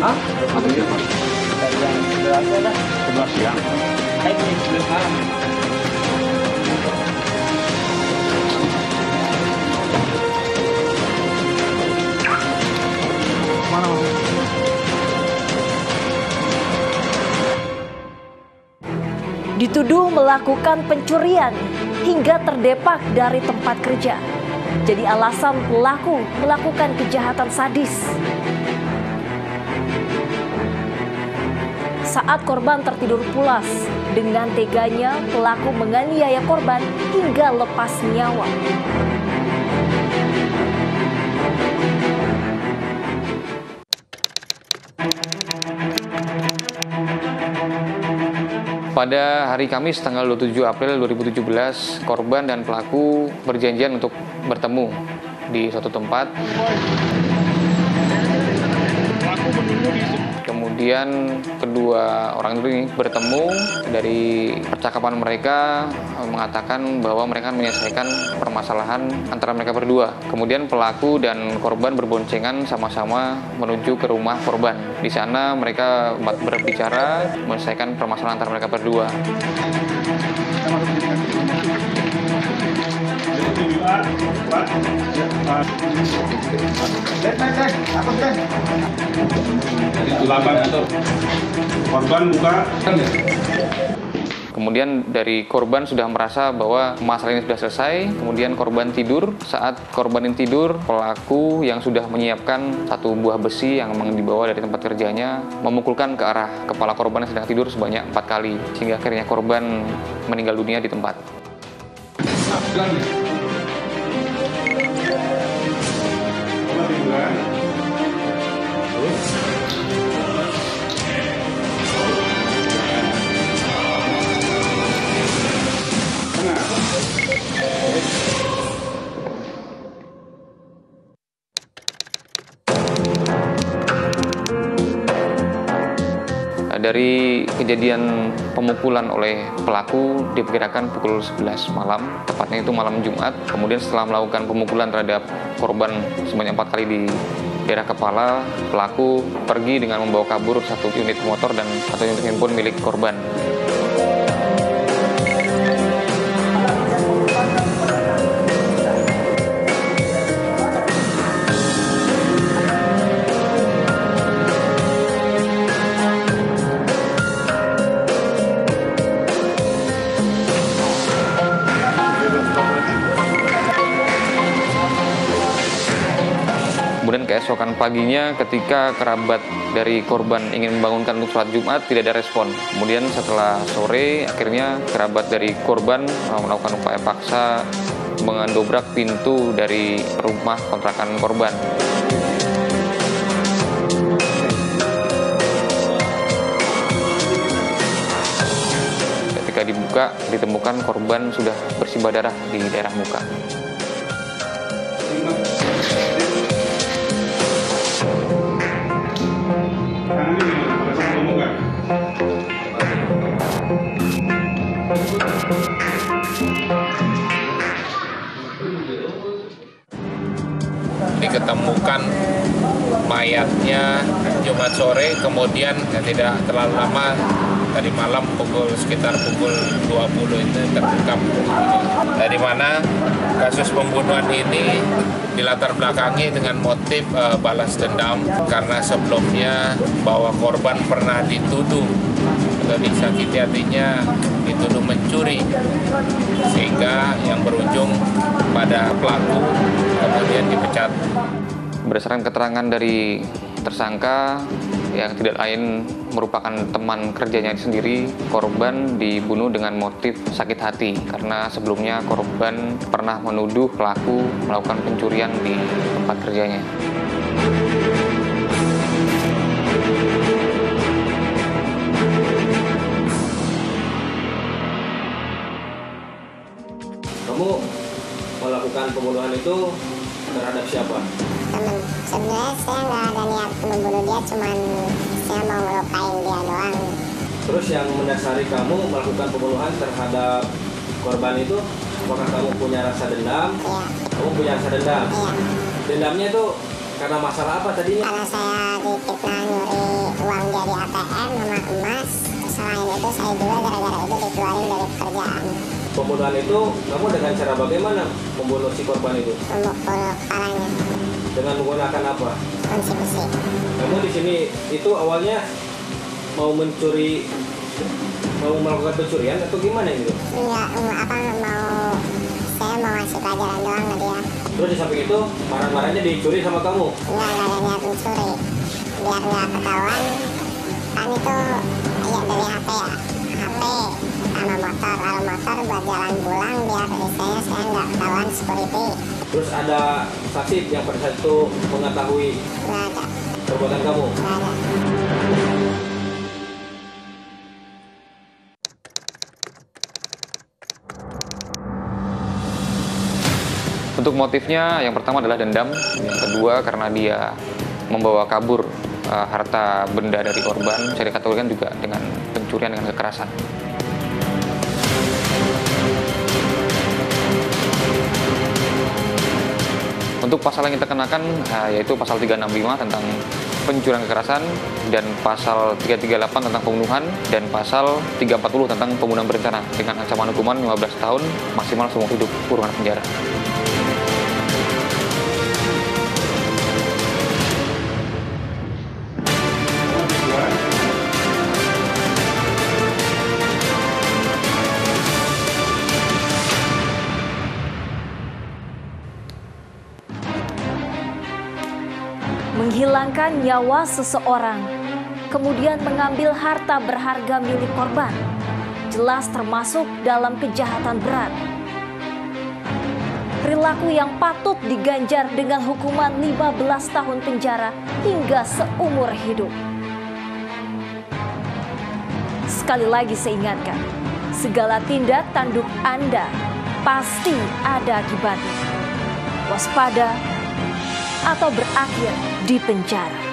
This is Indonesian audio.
Hah? Atau siapa? Dari yang sebelah sana. Sebelah siang. Ini sebelah malam. Mana? Dituduh melakukan pencurian hingga terdepak dari tempat kerja. Jadi alasan pelaku melakukan kejahatan sadis. Saat korban tertidur pulas, dengan teganya pelaku menganiaya korban hingga lepas nyawa. Pada hari Kamis tanggal 27 April 2017, korban dan pelaku berjanjian untuk bertemu di suatu tempat. Kemudian kedua orang ini bertemu. Dari percakapan mereka mengatakan bahwa mereka menyelesaikan permasalahan antara mereka berdua. Kemudian pelaku dan korban berboncengan sama-sama menuju ke rumah korban. Di sana mereka berbicara menyelesaikan permasalahan antara mereka berdua. Korban buka. Kemudian dari korban sudah merasa bahwa masalah ini sudah selesai. Kemudian korban tidur. Saat korban ini tidur, pelaku yang sudah menyiapkan satu buah besi yang memang dibawa dari tempat kerjanya memukulkan ke arah kepala korban yang sedang tidur sebanyak 4 kali, sehingga akhirnya korban meninggal dunia di tempat. Dari kejadian pemukulan oleh pelaku diperkirakan pukul 11 malam, tepatnya itu malam Jumat. Kemudian setelah melakukan pemukulan terhadap korban sebanyak 4 kali di daerah kepala, pelaku pergi dengan membawa kabur satu unit motor dan satu unit handphone milik korban. Kemudian keesokan paginya ketika kerabat dari korban ingin membangunkan untuk sholat Jumat, tidak ada respon. Kemudian setelah sore, akhirnya kerabat dari korban melakukan upaya paksa mendobrak pintu dari rumah kontrakan korban. Ketika dibuka, ditemukan korban sudah bersimbah darah di daerah muka. Diketemukan mayatnya Jumat sore, kemudian tidak terlalu lama tadi malam sekitar pukul 20 itu tertangkap. Dari mana kasus pembunuhan ini dilatar belakangi dengan motif balas dendam, karena sebelumnya bahwa korban pernah dituduh atau disakiti hatinya, dituduh mencuri, sehingga yang berujung pada pelaku kemudian dipecat. Berdasarkan keterangan dari tersangka yang tidak lain merupakan teman kerjanya sendiri, korban dibunuh dengan motif sakit hati karena sebelumnya korban pernah menuduh pelaku melakukan pencurian di tempat kerjanya. Kamu melakukan pembunuhan itu terhadap siapa? Temen. Sebenarnya saya nggak ada niat membunuh dia, cuman saya mau ngelupain dia doang. Terus yang mendasari kamu melakukan pembunuhan terhadap korban itu, apakah kamu punya rasa dendam? Iya. Kamu punya rasa dendam? Iya. Dendamnya itu karena masalah apa tadinya? Karena saya difitnah nyuri pembunuhan itu kamu dengan cara bagaimana membunuh si korban itu? memukul kepalanya, Dengan menggunakan apa? kunci besi. Kamu di sini itu awalnya mau mencuri, mau melakukan pencurian atau gimana gitu? Enggak, saya mau ngasih pelajaran doang ke dia. Terus di samping itu barang-barangnya dicuri sama kamu? Enggak ada niat mencuri, biar nggak ketahuan. Kan itu ya dari HP ya, HP sama motor, lalu motor buat jalan pulang biar istilahnya saya nggak ketahuan security. Terus ada saksi yang pada saat itu mengetahui Nggak ada, perbuatan kamu? nggak ada. Untuk motifnya yang pertama adalah dendam, yang kedua karena dia membawa kabur harta benda dari korban, bisa dikategorikan juga dengan pencurian dengan kekerasan. Untuk pasal yang kita kenakan yaitu pasal 365 tentang pencurian kekerasan dan pasal 338 tentang pembunuhan dan pasal 340 tentang pembunuhan berencana dengan ancaman hukuman 15 tahun maksimal seumur hidup kurungan penjara. Menghilangkan nyawa seseorang, kemudian mengambil harta berharga milik korban, jelas termasuk dalam kejahatan berat. Perilaku yang patut diganjar dengan hukuman 15 tahun penjara hingga seumur hidup. Sekali lagi saya ingatkan, segala tindak tanduk Anda pasti ada akibatnya. Waspada atau berakhir di penjara.